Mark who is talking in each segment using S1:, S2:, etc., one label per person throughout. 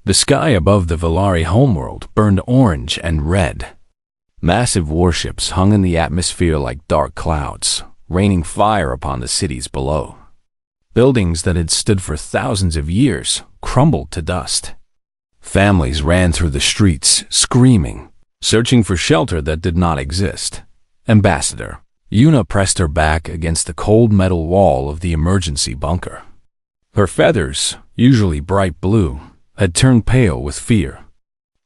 S1: The sky above the Valari homeworld burned orange and red. Massive warships hung in the atmosphere like dark clouds, raining fire upon the cities below. Buildings that had stood for thousands of years crumbled to dust. Families ran through the streets, screaming, searching for shelter that did not exist. Ambassador Yuna pressed her back against the cold metal wall of the emergency bunker. Her feathers, usually bright blue, had turned pale with fear.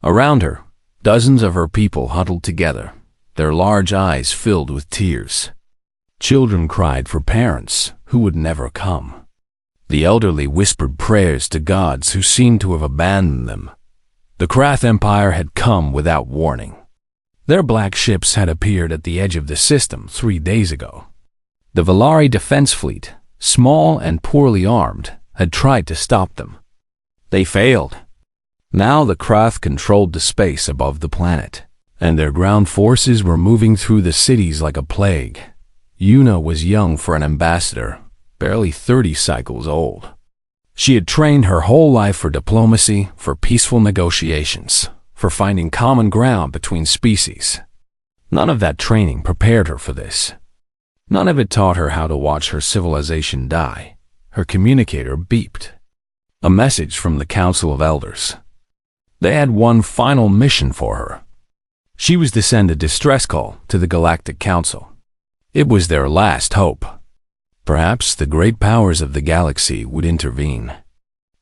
S1: Around her, dozens of her people huddled together, their large eyes filled with tears. Children cried for parents who would never come. The elderly whispered prayers to gods who seemed to have abandoned them. The Krath Empire had come without warning. Their black ships had appeared at the edge of the system 3 days ago. The Valari defense fleet, small and poorly armed, had tried to stop them. They failed. Now the Krath controlled the space above the planet, and their ground forces were moving through the cities like a plague. Yuna was young for an ambassador, barely 30 cycles old. She had trained her whole life for diplomacy, for peaceful negotiations, for finding common ground between species. None of that training prepared her for this. None of it taught her how to watch her civilization die. Her communicator beeped. A message from the Council of Elders. They had one final mission for her. She was to send a distress call to the Galactic Council. It was their last hope. Perhaps the great powers of the galaxy would intervene.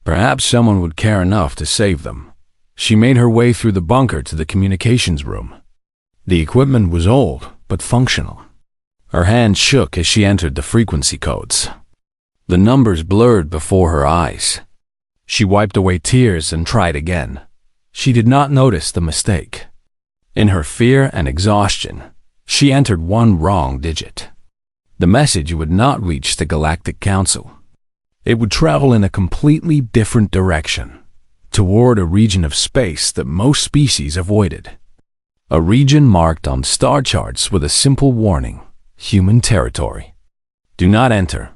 S1: Perhaps someone would care enough to save them. She made her way through the bunker to the communications room. The equipment was old, but functional. Her hand shook as she entered the frequency codes. The numbers blurred before her eyes. She wiped away tears and tried again. She did not notice the mistake. In her fear and exhaustion, she entered one wrong digit. The message would not reach the Galactic Council. It would travel in a completely different direction, toward a region of space that most species avoided. A region marked on star charts with a simple warning: human territory. Do not enter.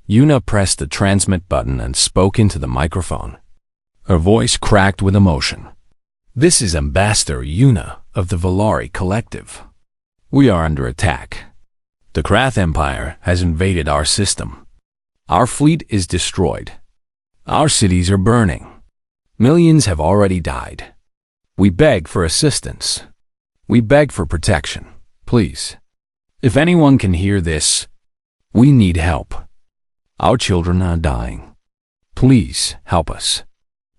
S1: Yuna pressed the transmit button and spoke into the microphone. Her voice cracked with emotion. This is Ambassador Yuna of the Valari Collective. We are under attack. The Krath Empire has invaded our system. Our fleet is destroyed. Our cities are burning. Millions have already died. We beg for assistance. We beg for protection. Please. If anyone can hear this, we need help. Our children are dying. Please help us.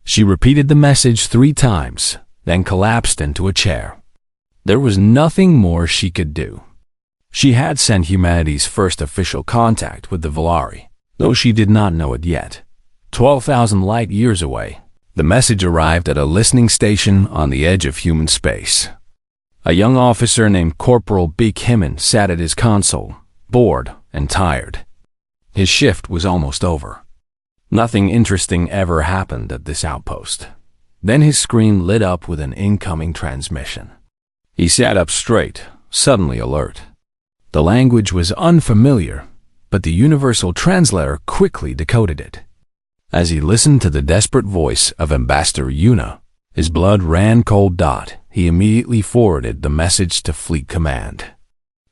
S1: She repeated the message 3 times, then collapsed into a chair. There was nothing more she could do. She had sent humanity's first official contact with the Valari, though she did not know it yet. 12,000 light years away, the message arrived at a listening station on the edge of human space. A young officer named Corporal Beak Himmin sat at his console, bored and tired. His shift was almost over. Nothing interesting ever happened at this outpost. Then his screen lit up with an incoming transmission. He sat up straight, suddenly alert. The language was unfamiliar, but the universal translator quickly decoded it. As he listened to the desperate voice of Ambassador Yuna, his blood ran cold. He immediately forwarded the message to Fleet Command.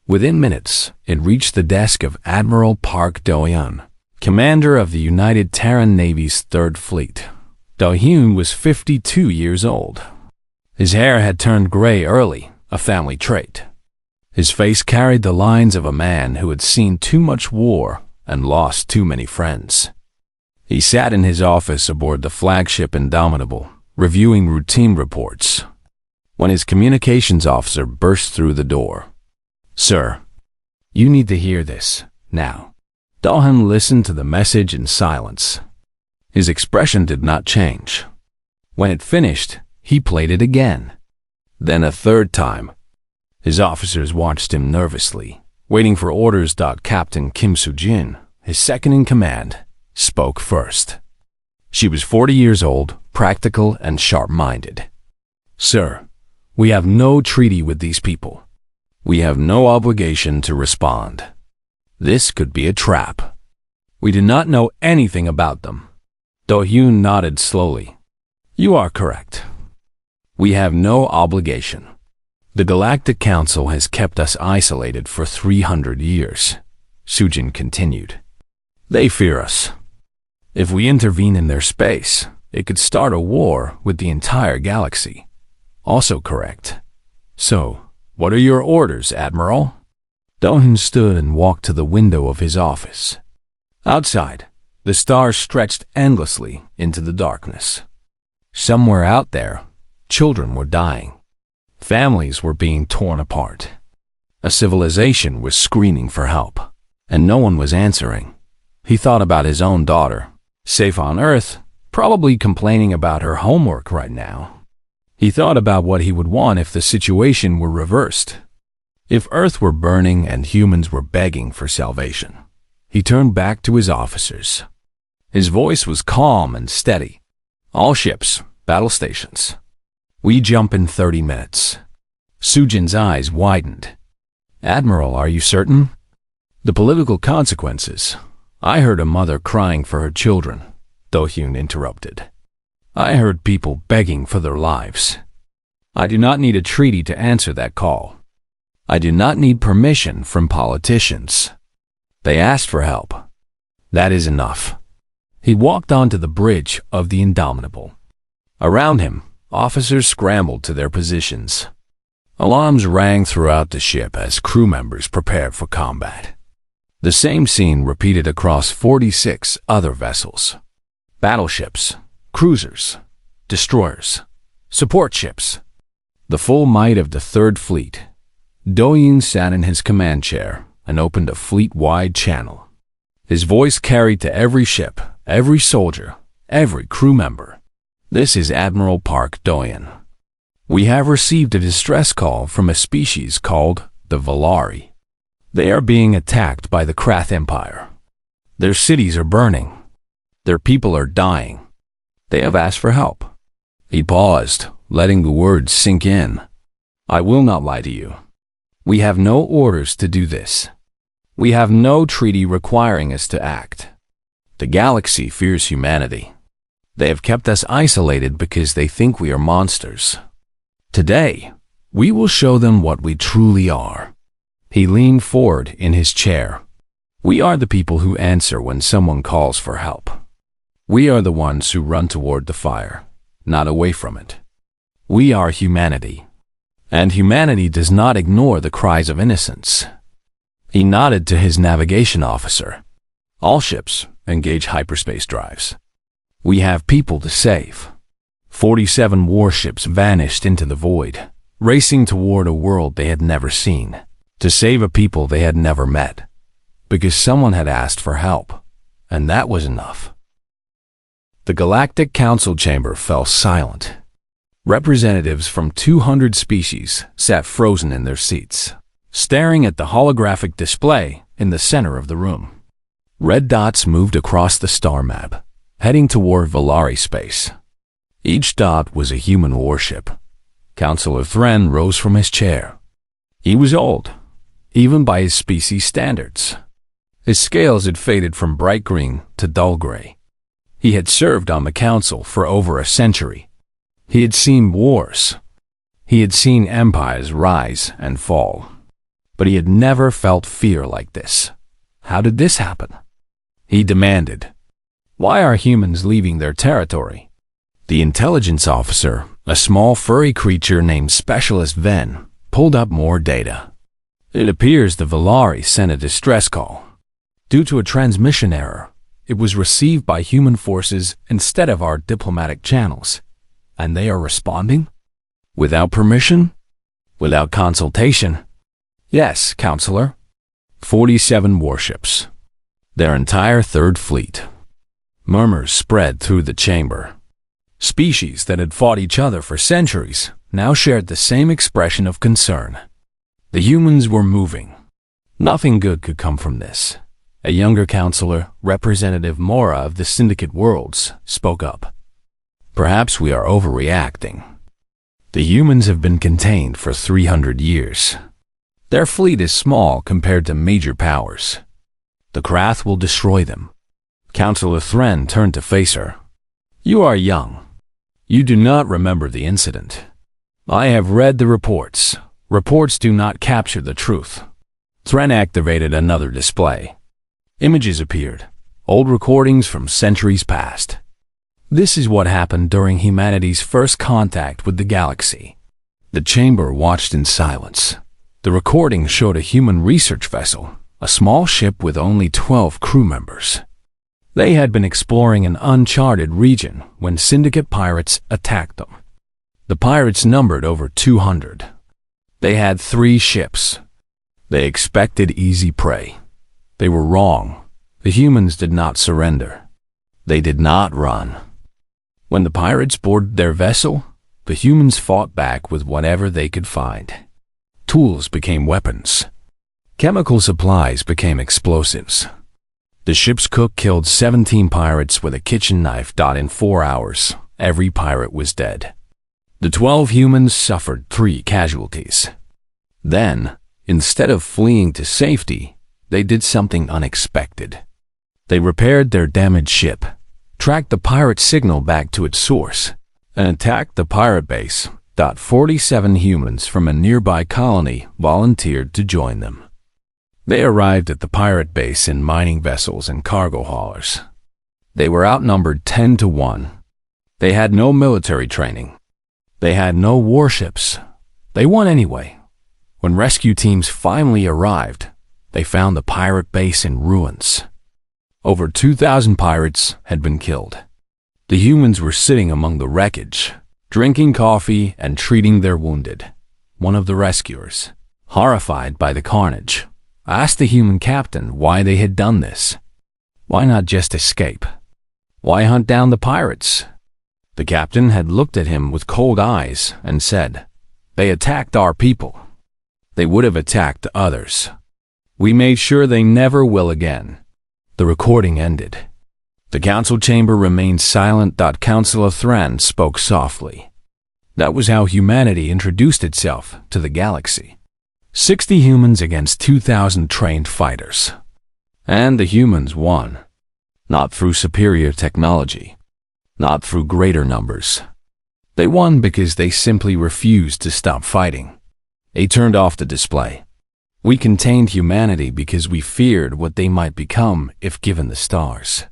S1: Within minutes, it reached the desk of Admiral Park Do-hyun, commander of the United Terran Navy's 3rd Fleet. Do-hyun was 52 years old. His hair had turned gray early, a family trait. His face carried the lines of a man who had seen too much war and lost too many friends. He sat in his office aboard the flagship Indomitable, reviewing routine reports, when his communications officer burst through the door. Sir, you need to hear this, now. Do-hyun listened to the message in silence. His expression did not change. When it finished, he played it again. Then a 3rd time. His officers watched him nervously, waiting for orders. Captain Kim Soo-jin, his second-in-command, spoke first. She was 40 years old, practical and sharp-minded. Sir, we have no treaty with these people. We have no obligation to respond. This could be a trap. We do not know anything about them. Do-hyun nodded slowly. You are correct. We have no obligation. The Galactic Council has kept us isolated for 300 years, Sujin continued. They fear us. If we intervene in their space, it could start a war with the entire galaxy. Also correct. So, what are your orders, Admiral? Dohyun stood and walked to the window of his office. Outside, the stars stretched endlessly into the darkness. Somewhere out there, children were dying. Families were being torn apart. A civilization was screaming for help, and no one was answering. He thought about his own daughter, safe on Earth, probably complaining about her homework right now. He thought about what he would want if the situation were reversed. If Earth were burning and humans were begging for salvation. He turned back to his officers. His voice was calm and steady. All ships, battle stations. We jump in 30 minutes. Sujin's eyes widened. Admiral, are you certain? The political consequences. I heard a mother crying for her children, Dohyun interrupted. I heard people begging for their lives. I do not need a treaty to answer that call. I do not need permission from politicians. They asked for help. That is enough. He walked onto the bridge of the Indomitable. Around him, officers scrambled to their positions. Alarms rang throughout the ship as crew members prepared for combat. The same scene repeated across 46 other vessels. Battleships, cruisers, destroyers, support ships. The full might of the Third Fleet. Dohyun sat in his command chair and opened a fleet-wide channel. His voice carried to every ship, every soldier, every crew member. This is Admiral Park Dohyun. We have received a distress call from a species called the Valari. They are being attacked by the Krath Empire. Their cities are burning. Their people are dying. They have asked for help. He paused, letting the words sink in. I will not lie to you. We have no orders to do this. We have no treaty requiring us to act. The galaxy fears humanity. They have kept us isolated because they think we are monsters. Today, we will show them what we truly are. He leaned forward in his chair. We are the people who answer when someone calls for help. We are the ones who run toward the fire, not away from it. We are humanity. And humanity does not ignore the cries of innocence. He nodded to his navigation officer. All ships engage hyperspace drives. We have people to save. 47 warships vanished into the void, racing toward a world they had never seen, to save a people they had never met, because someone had asked for help, and that was enough. The Galactic Council chamber fell silent. Representatives from 200 species sat frozen in their seats, staring at the holographic display in the center of the room. Red dots moved across the star map, heading toward Valari space. Each dot was a human warship. Councillor Thren rose from his chair. He was old, even by his species standards. His scales had faded from bright green to dull gray. He had served on the council for over a century. He had seen wars. He had seen empires rise and fall. But he had never felt fear like this. How did this happen? He demanded. Why are humans leaving their territory? The intelligence officer, a small furry creature named Specialist Ven, pulled up more data. It appears the Valari sent a distress call. Due to a transmission error, it was received by human forces instead of our diplomatic channels. And they are responding? Without permission? Without consultation? Yes, Counselor. 47 warships. Their entire Third Fleet. Murmurs spread through the chamber. Species that had fought each other for centuries now shared the same expression of concern. The humans were moving. Nothing good could come from this. A younger counselor, Representative Mora of the Syndicate Worlds, spoke up. Perhaps we are overreacting. The humans have been contained for 300 years. Their fleet is small compared to major powers. The Krath will destroy them. Councillor Thren turned to face her. You are young. You do not remember the incident. I have read the reports. Reports do not capture the truth. Thren activated another display. Images appeared, old recordings from centuries past. This is what happened during humanity's first contact with the galaxy. The chamber watched in silence. The recording showed a human research vessel, a small ship with only 12 crew members. They had been exploring an uncharted region when syndicate pirates attacked them. The pirates numbered over 200. They had 3 ships. They expected easy prey. They were wrong. The humans did not surrender. They did not run. When the pirates boarded their vessel, the humans fought back with whatever they could find. Tools became weapons. Chemical supplies became explosives. The ship's cook killed 17 pirates with a kitchen knife. In 4 hours, every pirate was dead. The 12 humans suffered 3 casualties. Then, instead of fleeing to safety, they did something unexpected. They repaired their damaged ship, tracked the pirate signal back to its source, and attacked the pirate base. 47 humans from a nearby colony volunteered to join them. They arrived at the pirate base in mining vessels and cargo haulers. They were outnumbered 10 to 1. They had no military training. They had no warships. They won anyway. When rescue teams finally arrived, they found the pirate base in ruins. Over 2,000 pirates had been killed. The humans were sitting among the wreckage, drinking coffee and treating their wounded. One of the rescuers, horrified by the carnage, asked the human captain why they had done this. Why not just escape? Why hunt down the pirates? The captain had looked at him with cold eyes and said, "They attacked our people. They would have attacked others. We made sure they never will again." The recording ended. The council chamber remained silent. Councillor Thren spoke softly. That was how humanity introduced itself to the galaxy. 60 humans against 2,000 trained fighters. And the humans won. Not through superior technology. Not through greater numbers. They won because they simply refused to stop fighting. They turned off the display. We contained humanity because we feared what they might become if given the stars.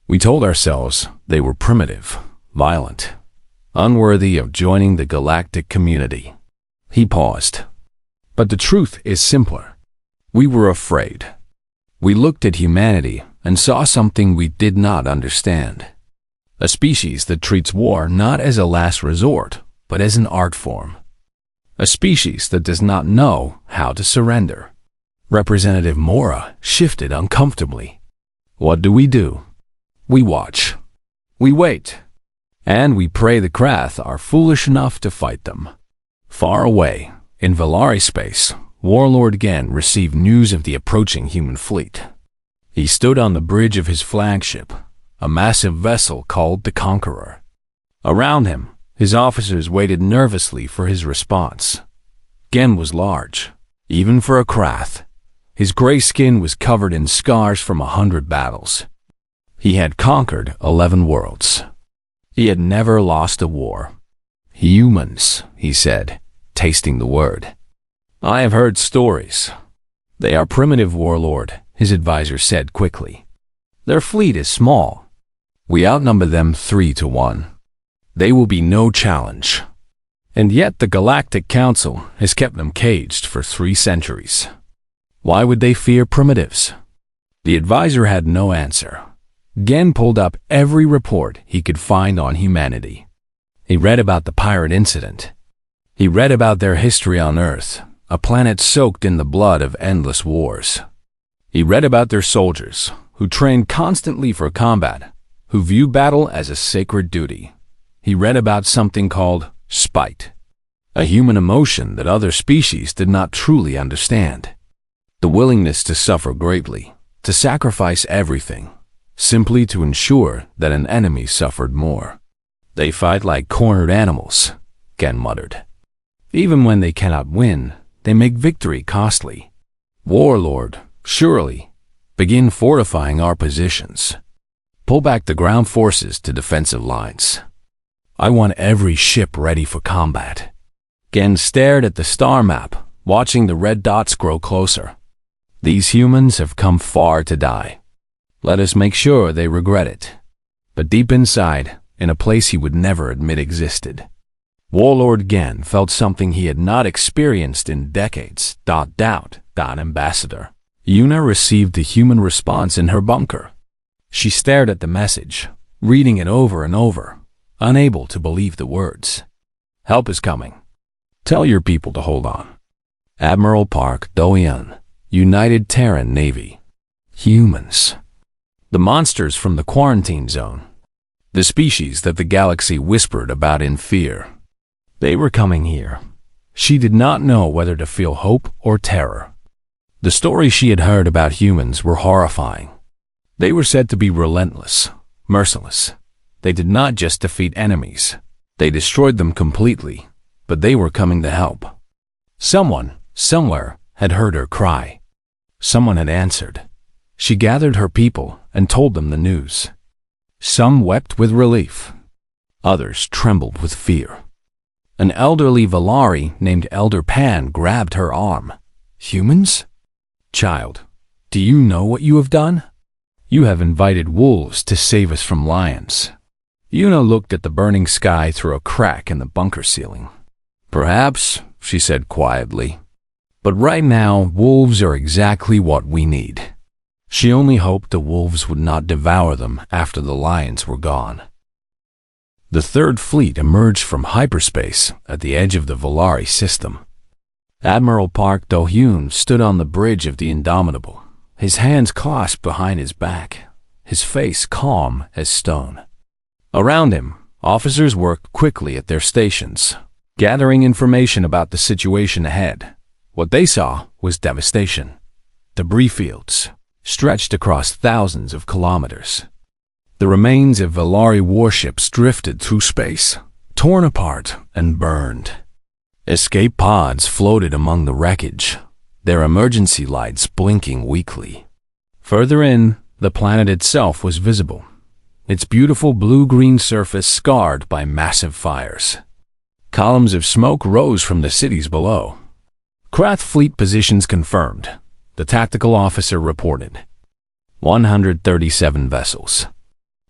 S1: We told ourselves they were primitive, violent, unworthy of joining the galactic community. He paused. But the truth is simpler. We were afraid. We looked at humanity and saw something we did not understand. A species that treats war not as a last resort, but as an art form. A species that does not know how to surrender. Representative Mora shifted uncomfortably. What do? We watch. We wait. And we pray the Krath are foolish enough to fight them. Far away, in Valari space, Warlord Gen received news of the approaching human fleet. He stood on the bridge of his flagship, a massive vessel called the Conqueror. Around him, his officers waited nervously for his response. Gen was large, even for a Krath. His gray skin was covered in scars from 100 battles. He had conquered 11 worlds. He had never lost a war. Humans, he said, tasting the word. I have heard stories. They are primitive, Warlord, his advisor said quickly. Their fleet is small. We outnumber them 3 to 1. They will be no challenge. And yet the Galactic Council has kept them caged for 3 centuries. Why would they fear primitives? The advisor had no answer. Gen pulled up every report he could find on humanity. He read about the pirate incident. He read about their history on Earth, a planet soaked in the blood of endless wars. He read about their soldiers, who trained constantly for combat, who view battle as a sacred duty. He read about something called spite, a human emotion that other species did not truly understand. The willingness to suffer greatly, to sacrifice everything, simply to ensure that an enemy suffered more. They fight like cornered animals, Gen muttered. Even when they cannot win, they make victory costly. Warlord, surely, begin fortifying our positions. Pull back the ground forces to defensive lines. I want every ship ready for combat. Gen stared at the star map, watching the red dots grow closer. These humans have come far to die. Let us make sure they regret it. But deep inside, in a place he would never admit existed, Warlord Gen felt something he had not experienced in decades. Ambassador Yuna received a human response in her bunker. She stared at the message, reading it over and over, unable to believe the words. Help is coming. Tell your people to hold on. Admiral Park Do-hyun, United Terran Navy. Humans. The monsters from the quarantine zone. The species that the galaxy whispered about in fear. They were coming here. She did not know whether to feel hope or terror. The stories she had heard about humans were horrifying. They were said to be relentless, merciless. They did not just defeat enemies. They destroyed them completely, but they were coming to help. Someone, somewhere, had heard her cry. Someone had answered. She gathered her people and told them the news. Some wept with relief. Others trembled with fear. An elderly Valari named Elder Pan grabbed her arm. Humans? Child, do you know what you have done? You have invited wolves to save us from lions. Yuna looked at the burning sky through a crack in the bunker ceiling. Perhaps, she said quietly. But right now, wolves are exactly what we need. She only hoped the wolves would not devour them after the lions were gone. The Third Fleet emerged from hyperspace at the edge of the Valari system. Admiral Park Do-hyun stood on the bridge of the Indomitable, his hands clasped behind his back, his face calm as stone. Around him, officers worked quickly at their stations, gathering information about the situation ahead. What they saw was devastation. Debris fields stretched across thousands of kilometers. The remains of Valari warships drifted through space, torn apart and burned. Escape pods floated among the wreckage, their emergency lights blinking weakly. Further in, the planet itself was visible, its beautiful blue-green surface scarred by massive fires. Columns of smoke rose from the cities below. Krath fleet positions confirmed, the tactical officer reported. 137 vessels.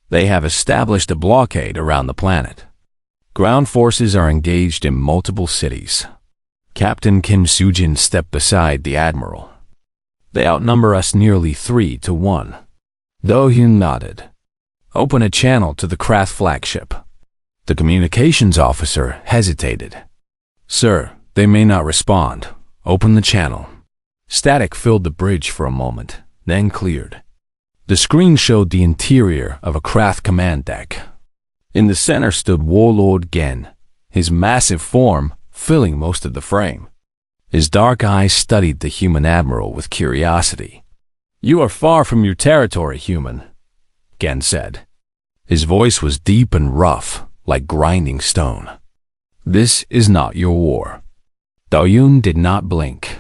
S1: They have established a blockade around the planet. Ground forces are engaged in multiple cities. Captain Kim Soo-jin stepped beside the admiral. They outnumber us nearly 3 to 1. Do-hyun nodded. Open a channel to the Krath flagship. The communications officer hesitated. Sir, they may not respond. Open the channel. Static filled the bridge for a moment, then cleared. The screen showed the interior of a Krath command deck. In the center stood Warlord Gen, his massive form filling most of the frame. His dark eyes studied the human admiral with curiosity. You are far from your territory, human, Gen said. His voice was deep and rough, like grinding stone. This is not your war. Do-hyun did not blink.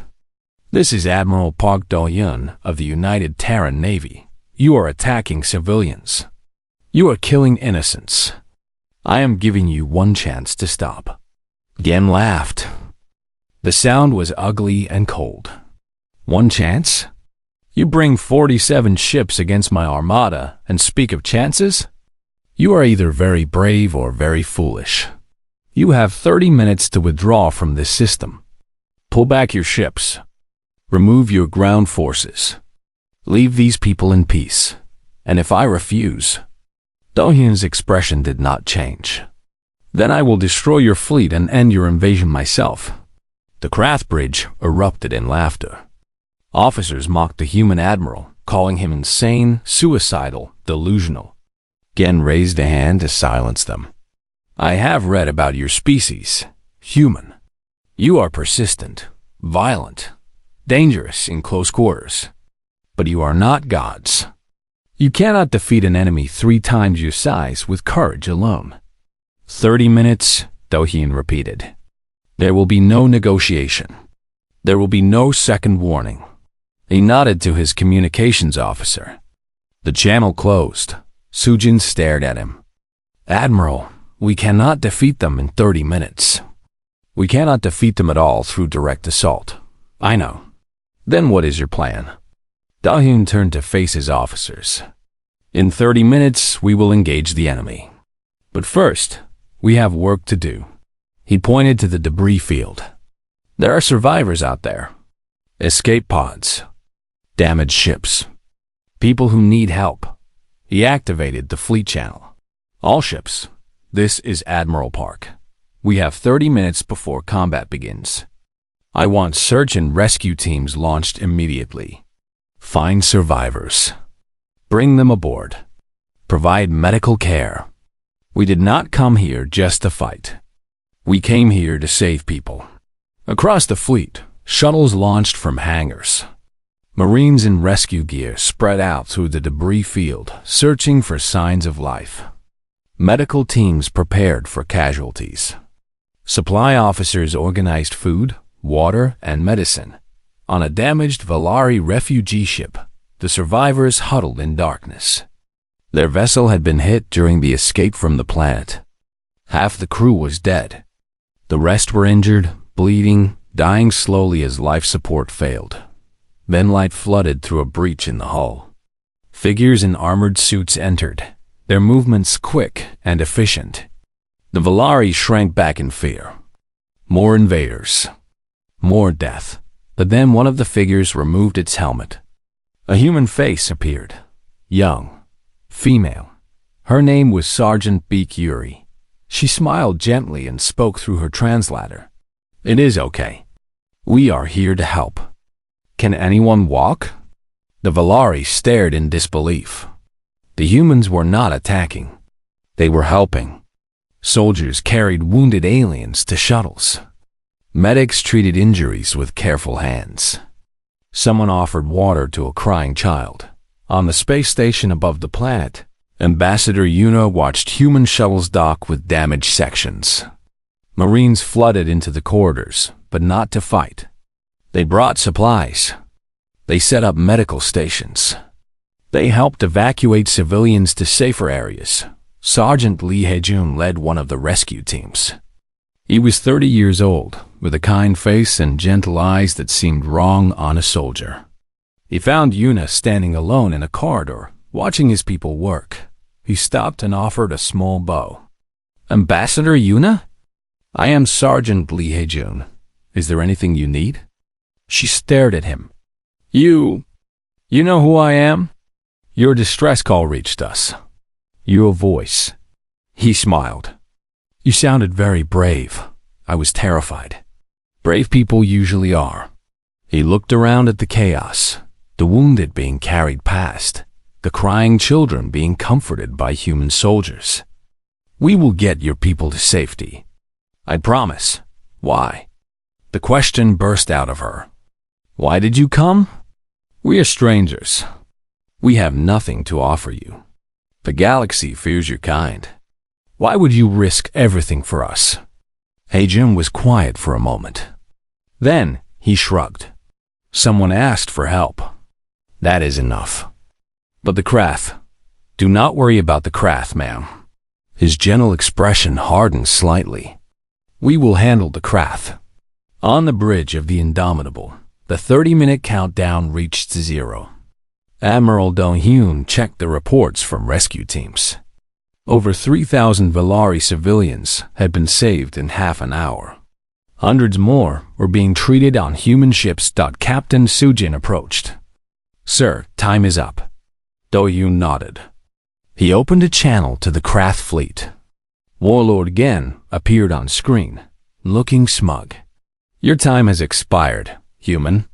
S1: This is Admiral Park Do-hyun of the United Terran Navy. You are attacking civilians. You are killing innocents. I am giving you one chance to stop. Gen laughed. The sound was ugly and cold. One chance? You bring 47 ships against my armada and speak of chances? You are either very brave or very foolish. You have 30 minutes to withdraw from this system. Pull back your ships. Remove your ground forces. Leave these people in peace. And if I refuse, Do-hyun's expression did not change. Then I will destroy your fleet and end your invasion myself. The Krath bridge erupted in laughter. Officers mocked the human admiral, calling him insane, suicidal, delusional. Gen raised a hand to silence them. I have read about your species, human. You are persistent, violent, dangerous in close quarters. But you are not gods. You cannot defeat an enemy 3 times your size with courage alone. 30 minutes, Do-hyun repeated. There will be no negotiation. There will be no second warning. He nodded to his communications officer. The channel closed. Soo-jin stared at him. Admiral, We cannot defeat them in 30 minutes. We cannot defeat them at all through direct assault. I know. Then what is your plan? Da-hyun turned to face his officers. In 30 minutes, we will engage the enemy. But first, we have work to do. He pointed to the debris field. There are survivors out there. Escape pods. Damaged ships. People who need help. He activated the fleet channel. All ships. This is Admiral Park. We have 30 minutes before combat begins. I want search and rescue teams launched immediately. Find survivors. Bring them aboard. Provide medical care. We did not come here just to fight. We came here to save people. Across the fleet, shuttles launched from hangars. Marines in rescue gear spread out through the debris field, searching for signs of life. Medical teams prepared for casualties. Supply officers organized food, water, and medicine. On a damaged Valari refugee ship, the survivors huddled in darkness. Their vessel had been hit during the escape from the planet. Half the crew was dead. The rest were injured, bleeding, dying slowly as life support failed. Then light flooded through a breach in the hull. Figures in armored suits entered, their movements quick and efficient. The Valari shrank back in fear. More invaders. More death. But then one of the figures removed its helmet. A human face appeared. Young. Female. Her name was Sergeant B. Curie. She smiled gently and spoke through her translator. It is okay. We are here to help. Can anyone walk? The Valari stared in disbelief. The humans were not attacking. They were helping. Soldiers carried wounded aliens to shuttles. Medics treated injuries with careful hands. Someone offered water to a crying child. On the space station above the planet, Ambassador Yuna watched human shuttles dock with damaged sections. Marines flooded into the corridors, but not to fight. They brought supplies. They set up medical stations. They helped evacuate civilians to safer areas. Sergeant Lee Hae-jun led one of the rescue teams. He was 30 years old, with a kind face and gentle eyes that seemed wrong on a soldier. He found Yuna standing alone in a corridor, watching his people work. He stopped and offered a small bow. Ambassador Yuna? I am Sergeant Lee Hae-jun. Is there anything you need? She stared at him. You know who I am? Your distress call reached us. Your voice. He smiled. You sounded very brave. I was terrified. Brave people usually are. He looked around at the chaos, the wounded being carried past, the crying children being comforted by human soldiers. We will get your people to safety. I promise. Why? The question burst out of her. Why did you come? We are strangers. We have nothing to offer you. The galaxy fears your kind. Why would you risk everything for us? Hae-jun was quiet for a moment. Then he shrugged. Someone asked for help. That is enough. But the Krath. Do not worry about the Krath, ma'am. His gentle expression hardened slightly. We will handle the Krath. On the bridge of the Indomitable, the 30-minute countdown reached 0. Admiral Do-hyun checked the reports from rescue teams. Over 3,000 Valari civilians had been saved in half an hour. Hundreds more were being treated on human ships. Captain Sujin approached. Sir, time is up. Do-hyun nodded. He opened a channel to the Krath fleet. Warlord Gen appeared on screen, looking smug. Your time has expired, human.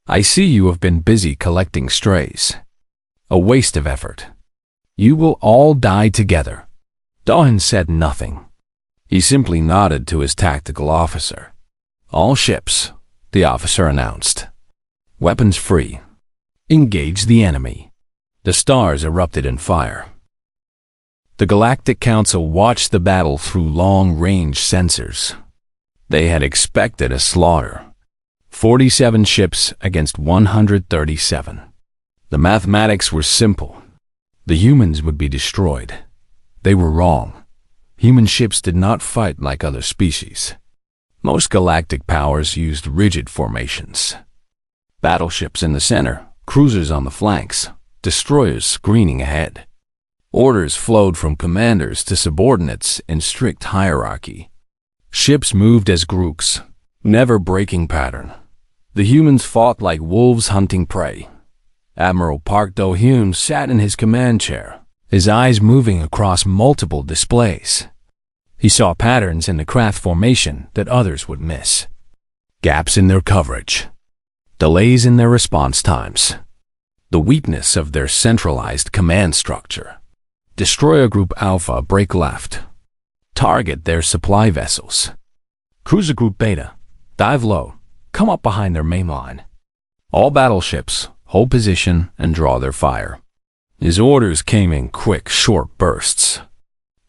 S1: I see you have been busy collecting strays. A waste of effort. You will all die together. Do-hyun said nothing. He simply nodded to his tactical officer. All ships, the officer announced. Weapons free. Engage the enemy. The stars erupted in fire. The Galactic Council watched the battle through long-range sensors. They had expected a slaughter. 47 ships against 137. The mathematics were simple. The humans would be destroyed. They were wrong. Human ships did not fight like other species. Most galactic powers used rigid formations. Battleships in the center, cruisers on the flanks, destroyers screening ahead. Orders flowed from commanders to subordinates in strict hierarchy. Ships moved as groups, never breaking pattern. The humans fought like wolves hunting prey. Admiral Park Do-hyun sat in his command chair, his eyes moving across multiple displays. He saw patterns in the craft formation that others would miss. Gaps in their coverage. Delays in their response times. The weakness of their centralized command structure. Destroyer Group Alpha break left. Target their supply vessels. Cruiser Group Beta, dive low, come up behind their main line. All battleships, hold position and draw their fire. His orders came in quick, short bursts.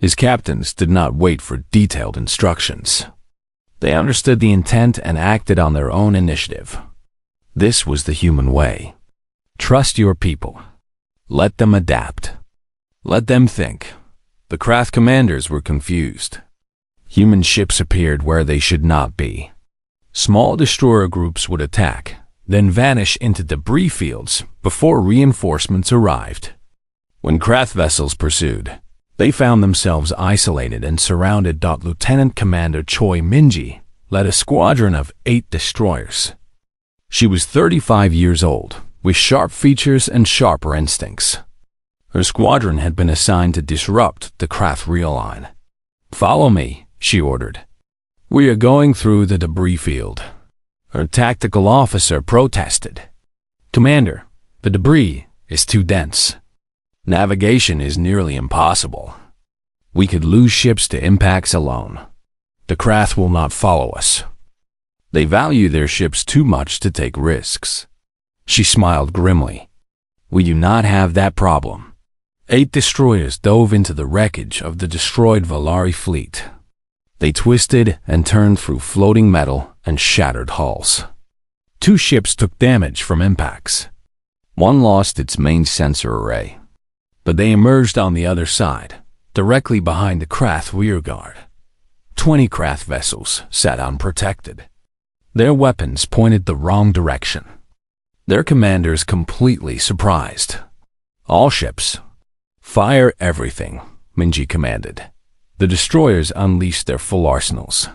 S1: His captains did not wait for detailed instructions. They understood the intent and acted on their own initiative. This was the human way. Trust your people. Let them adapt. Let them think. The craft commanders were confused. Human ships appeared where they should not be. Small destroyer groups would attack, then vanish into debris fields before reinforcements arrived. When craft vessels pursued, they found themselves isolated and surrounded. Lieutenant Commander Choi Min-ji led a squadron of 8 destroyers. She was 35 years old, with sharp features and sharper instincts. Her squadron had been assigned to disrupt the craft rail line. "Follow me," she ordered. "We are going through the debris field." Her tactical officer protested. "Commander, the debris is too dense. Navigation is nearly impossible. We could lose ships to impacts alone. The craft will not follow us. They value their ships too much to take risks." She smiled grimly. "We do not have that problem." 8 destroyers dove into the wreckage of the destroyed Valari fleet. They twisted and turned through floating metal and shattered hulls. 2 ships took damage from impacts. One lost its main sensor array. But they emerged on the other side, directly behind the craft rearguard. 20 craft vessels sat unprotected. Their weapons pointed the wrong direction. Their commanders completely surprised. "All ships, fire everything," Min-ji commanded. The destroyers unleashed their full arsenals.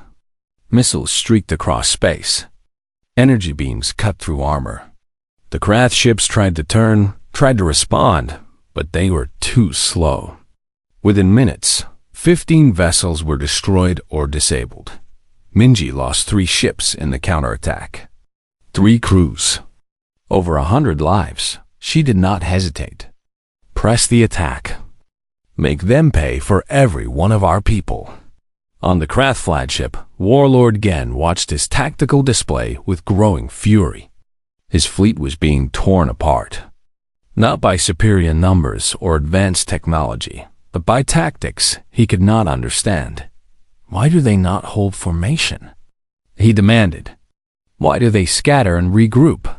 S1: Missiles streaked across space. Energy beams cut through armor. The craft ships tried to respond, but they were too slow. Within minutes, 15 vessels were destroyed or disabled. Min-ji lost 3 ships in the counterattack. 3 crews. Over 100 lives. She did not hesitate. "Press the attack. Make them pay for every one of our people." On the craft flagship, Warlord Gen watched his tactical display with growing fury. His fleet was being torn apart. Not by superior numbers or advanced technology, but by tactics he could not understand. "Why do they not hold formation?" he demanded. "Why do they scatter and regroup?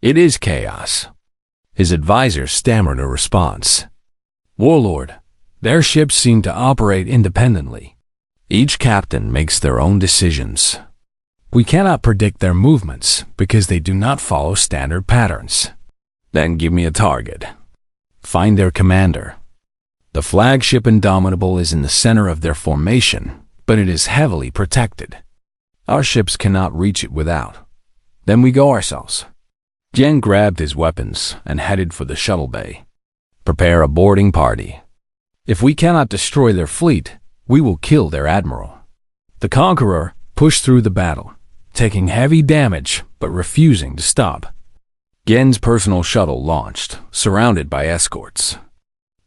S1: It is chaos." His advisor stammered a response. "Warlord, their ships seem to operate independently. Each captain makes their own decisions. We cannot predict their movements because they do not follow standard patterns." "Then give me a target. Find their commander." "The flagship Indomitable is in the center of their formation, but it is heavily protected. Our ships cannot reach it without. Then we go ourselves." Jen grabbed his weapons and headed for the shuttle bay. "Prepare a boarding party. If we cannot destroy their fleet, we will kill their admiral." The Conqueror pushed through the battle, taking heavy damage but refusing to stop. Gen's personal shuttle launched, surrounded by escorts.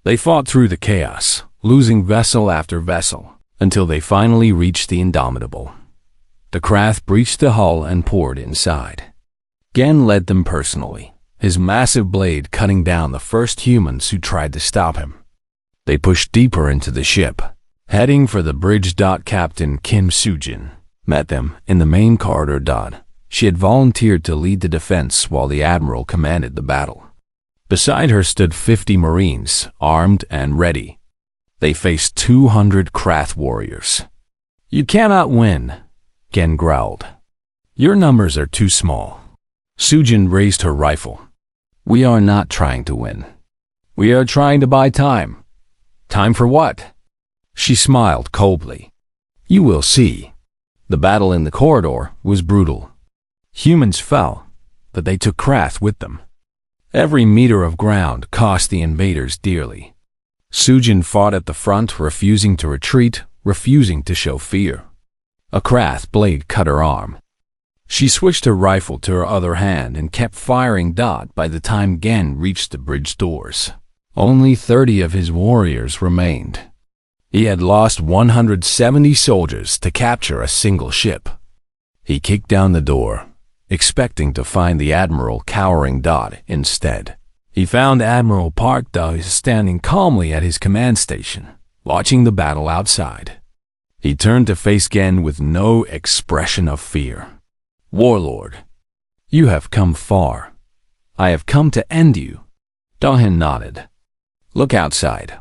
S1: They fought through the chaos, losing vessel after vessel, until they finally reached the Indomitable. The craft breached the hull and poured inside. Gen led them personally, his massive blade cutting down the first humans who tried to stop him. They pushed deeper into the ship, heading for the bridge. Captain Kim Soo-jin met them in the main corridor. She had volunteered to lead the defense while the admiral commanded the battle. Beside her stood 50 Marines, armed and ready. They faced 200 Krath warriors. "You cannot win," Gen growled. "Your numbers are too small." Sujin raised her rifle. "We are not trying to win. We are trying to buy time." "Time for what?" She smiled coldly. "You will see." The battle in the corridor was brutal. Humans fell, but they took Krath with them. Every meter of ground cost the invaders dearly. Sujin fought at the front, refusing to retreat, refusing to show fear. A Krath blade cut her arm. She switched her rifle to her other hand and kept firing. By the time Gen reached the bridge doors, only 30 of his warriors remained. He had lost 170 soldiers to capture a single ship. He kicked down the door, expecting to find the Admiral cowering. Instead, he found Admiral Park standing calmly at his command station, watching the battle outside. He turned to face Gen with no expression of fear. "Warlord, you have come far. I have come to end you." Dahin nodded. "Look outside."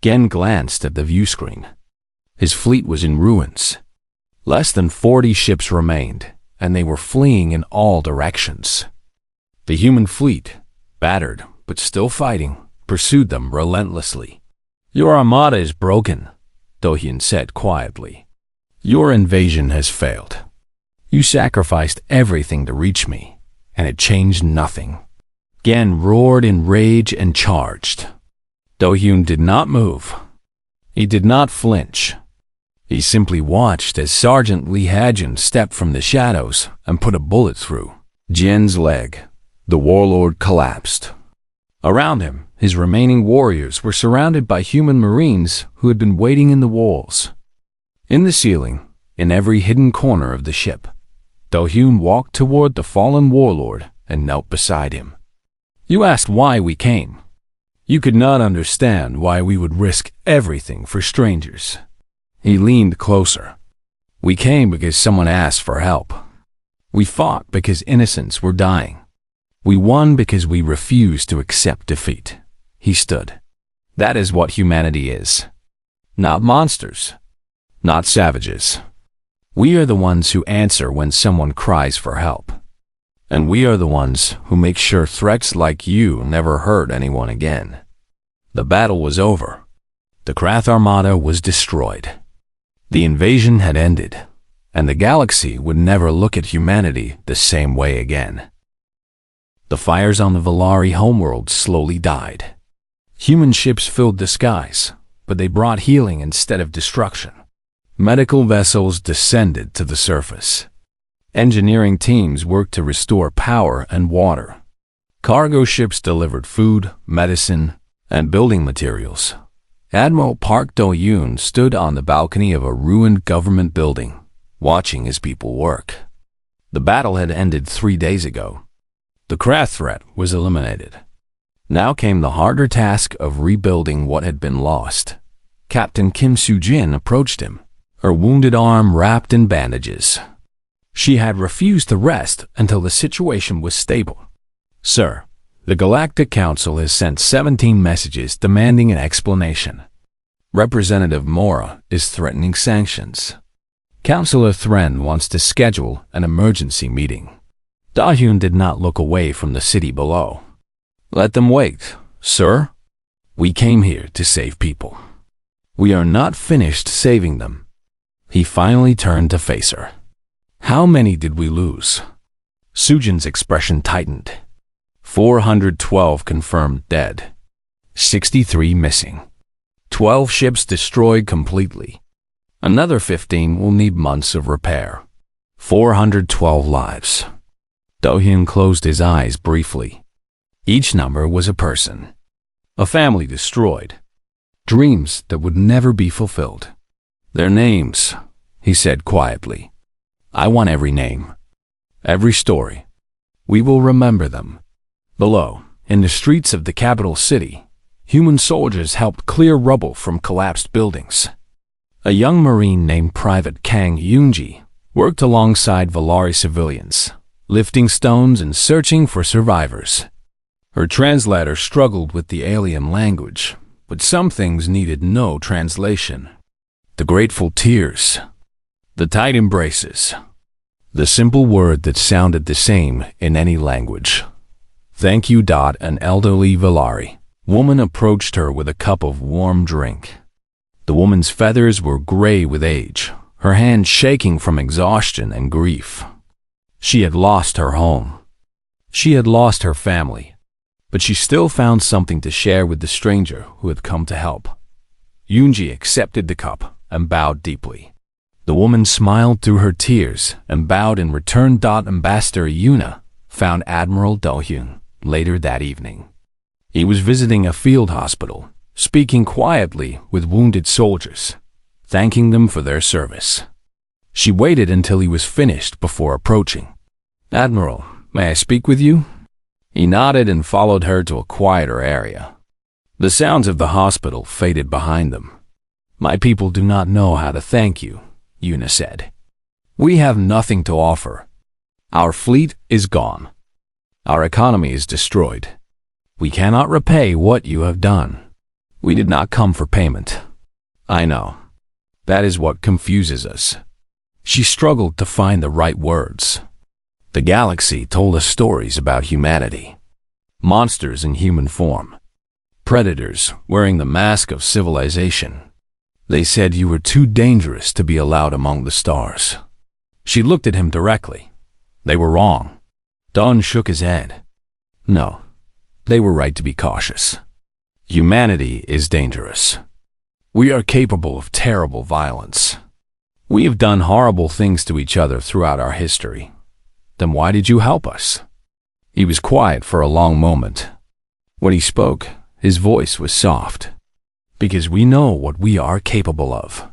S1: Gen glanced at the view screen. His fleet was in ruins. Less than 40 ships remained, and they were fleeing in all directions. The human fleet, battered but still fighting, pursued them relentlessly. "Your armada is broken," Dohyun said quietly. "Your invasion has failed. You sacrificed everything to reach me, and it changed nothing." Gen roared in rage and charged. Dohyun did not move. He did not flinch. He simply watched as Sergeant Lee Hajun stepped from the shadows and put a bullet through Gen's leg. The warlord collapsed. Around him, his remaining warriors were surrounded by human marines who had been waiting in the walls. In the ceiling, in every hidden corner of the ship, Dohyun walked toward the fallen warlord and knelt beside him. "You asked why we came. You could not understand why we would risk everything for strangers." He leaned closer. "We came because someone asked for help. We fought because innocents were dying. We won because we refused to accept defeat." He stood. "That is what humanity is. Not monsters. Not savages. We are the ones who answer when someone cries for help. And we are the ones who make sure threats like you never hurt anyone again." The battle was over. The Krath Armada was destroyed. The invasion had ended, and the galaxy would never look at humanity the same way again. The fires on the Valari homeworld slowly died. Human ships filled the skies, but they brought healing instead of destruction. Medical vessels descended to the surface. Engineering teams worked to restore power and water. Cargo ships delivered food, medicine, and building materials. Admiral Park Do-yoon stood on the balcony of a ruined government building, watching his people work. The battle had ended 3 days ago. The Krath threat was eliminated. Now came the harder task of rebuilding what had been lost. Captain Kim Soo-jin approached him, her wounded arm wrapped in bandages. She had refused to rest until the situation was stable. "Sir, the Galactic Council has sent 17 messages demanding an explanation. Representative Mora is threatening sanctions. Councillor Thren wants to schedule an emergency meeting." Dahyun did not look away from the city below. "Let them wait, sir. We came here to save people. We are not finished saving them." He finally turned to face her. "How many did we lose?" Sujin's expression tightened. 412 confirmed dead. 63 missing. 12 ships destroyed completely. Another 15 will need months of repair. 412 lives. Dohyun closed his eyes briefly. Each number was a person. A family destroyed. Dreams that would never be fulfilled. "Their names," he said quietly. "I want every name. Every story. We will remember them." Below, in the streets of the capital city, human soldiers helped clear rubble from collapsed buildings. A young Marine named Private Kang Yoonji worked alongside Valari civilians, lifting stones and searching for survivors. Her translator struggled with the alien language, but some things needed no translation. The grateful tears, the tight embraces, the simple word that sounded the same in any language. Thank you. An elderly Valari woman approached her with a cup of warm drink. The woman's feathers were gray with age, her hands shaking from exhaustion and grief. She had lost her home. She had lost her family, but she still found something to share with the stranger who had come to help. Yunji accepted the cup and bowed deeply. The woman smiled through her tears and bowed in return. Ambassador Yuna found Admiral Do-hyun later that evening. He was visiting a field hospital, speaking quietly with wounded soldiers, thanking them for their service. She waited until he was finished before approaching. "Admiral, may I speak with you?" He nodded and followed her to a quieter area. The sounds of the hospital faded behind them. "My people do not know how to thank you," Yuna said. "We have nothing to offer. Our fleet is gone. Our economy is destroyed. We cannot repay what you have done. We did not come for payment." "I know. That is what confuses us." She struggled to find the right words. The galaxy told us stories about humanity. Monsters in human form. Predators wearing the mask of civilization. They said you were too dangerous to be allowed among the stars. She looked at him directly. They were wrong. Don shook his head. No, they were right to be cautious. Humanity is dangerous. We are capable of terrible violence. We have done horrible things to each other throughout our history. Then why did you help us? He was quiet for a long moment. When he spoke, his voice was soft. Because we know what we are capable of.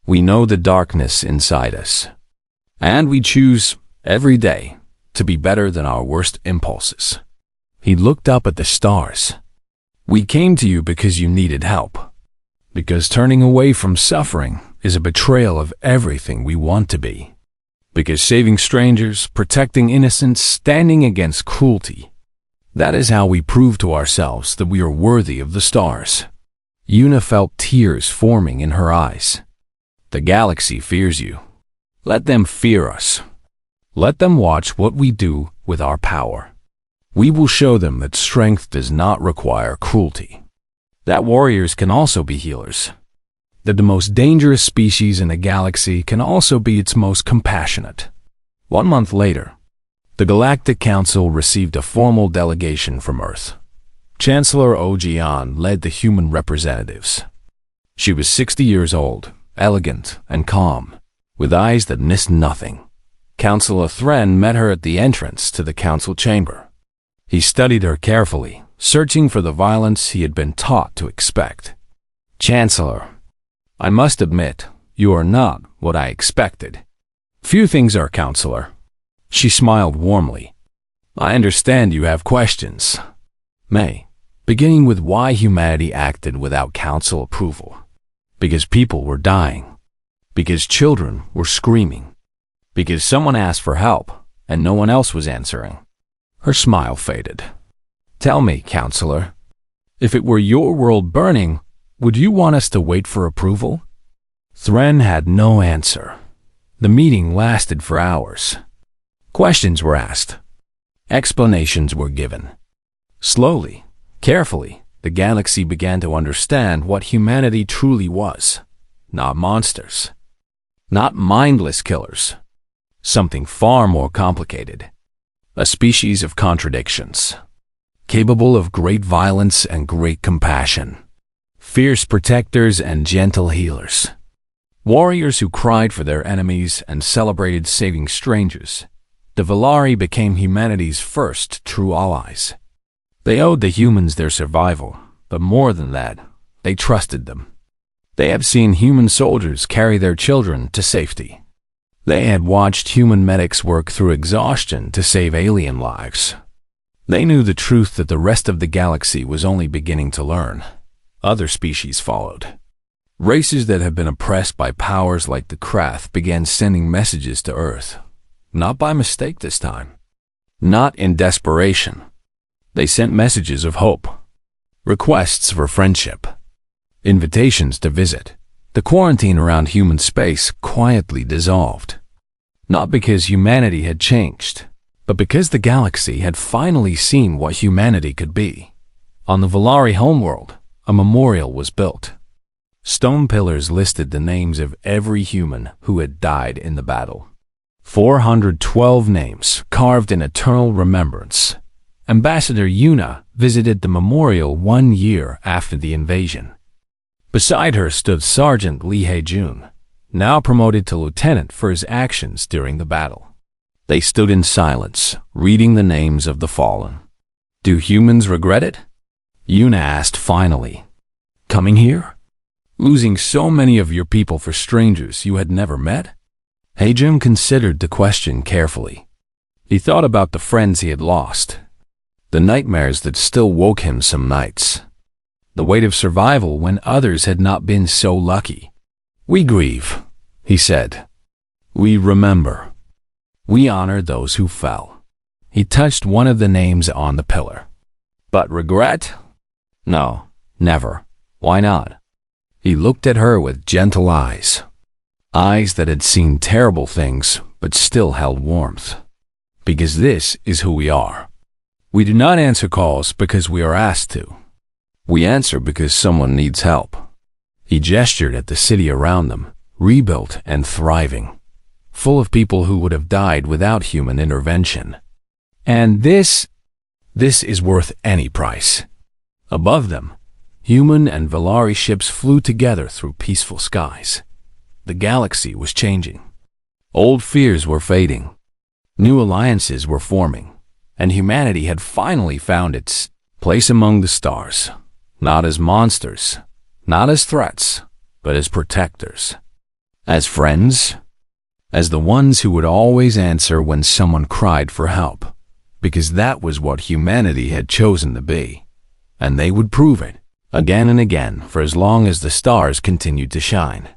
S1: We know the darkness inside us. And we choose, every day, to be better than our worst impulses. He looked up at the stars. We came to you because you needed help. Because turning away from suffering is a betrayal of everything we want to be. Because saving strangers, protecting innocents, standing against cruelty, that is how we prove to ourselves that we are worthy of the stars. Yuna felt tears forming in her eyes. The galaxy fears you. Let them fear us. Let them watch what we do with our power. We will show them that strength does not require cruelty. That warriors can also be healers. That the most dangerous species in the galaxy can also be its most compassionate. 1 month later, the Galactic Council received a formal delegation from Earth. Chancellor Ojian led the human representatives. She was 60 years old, elegant and calm, with eyes that missed nothing. Councillor Thren met her at the entrance to the council chamber. He studied her carefully, searching for the violence he had been taught to expect. "Chancellor, I must admit, you are not what I expected." "Few things are, Counselor." She smiled warmly. "I understand you have questions. May, beginning with why humanity acted without council approval. Because people were dying. Because children were screaming. Because someone asked for help, and no one else was answering." Her smile faded. "Tell me, Counselor, if it were your world burning, would you want us to wait for approval?" Thren had no answer. The meeting lasted for hours. Questions were asked. Explanations were given. Slowly, carefully, the galaxy began to understand what humanity truly was. Not monsters. Not mindless killers. Something far more complicated. A species of contradictions. Capable of great violence and great compassion. Fierce protectors and gentle healers. Warriors who cried for their enemies and celebrated saving strangers. The Valari became humanity's first true allies. They owed the humans their survival, but more than that, they trusted them. They had seen human soldiers carry their children to safety. They had watched human medics work through exhaustion to save alien lives. They knew the truth that the rest of the galaxy was only beginning to learn. Other species followed. Races that had been oppressed by powers like the Krath began sending messages to Earth. Not by mistake this time. Not in desperation. They sent messages of hope. Requests for friendship. Invitations to visit. The quarantine around human space quietly dissolved. Not because humanity had changed, but because the galaxy had finally seen what humanity could be. On the Valari homeworld, a memorial was built. Stone pillars listed the names of every human who had died in the battle. 412 names carved in eternal remembrance. Ambassador Yuna visited the memorial 1 year after the invasion. Beside her stood Sergeant Lee Hae-jun, now promoted to lieutenant for his actions during the battle. They stood in silence, reading the names of the fallen. "Do humans regret it?" Yuna asked finally. "Coming here? Losing so many of your people for strangers you had never met?" Hae-jun considered the question carefully. He thought about the friends he had lost, the nightmares that still woke him some nights, the weight of survival when others had not been so lucky. "We grieve," he said. "We remember. We honor those who fell." He touched one of the names on the pillar. "But regret? No, never. Why not?" He looked at her with gentle eyes. Eyes that had seen terrible things but still held warmth. "Because this is who we are. We do not answer calls because we are asked to. We answer because someone needs help." He gestured at the city around them, rebuilt and thriving, full of people who would have died without human intervention. "And this is worth any price." Above them, human and Valari ships flew together through peaceful skies. The galaxy was changing. Old fears were fading. New alliances were forming, and humanity had finally found its place among the stars, not as monsters, not as threats, but as protectors, as friends, as the ones who would always answer when someone cried for help, because that was what humanity had chosen to be, and they would prove it again and again for as long as the stars continued to shine.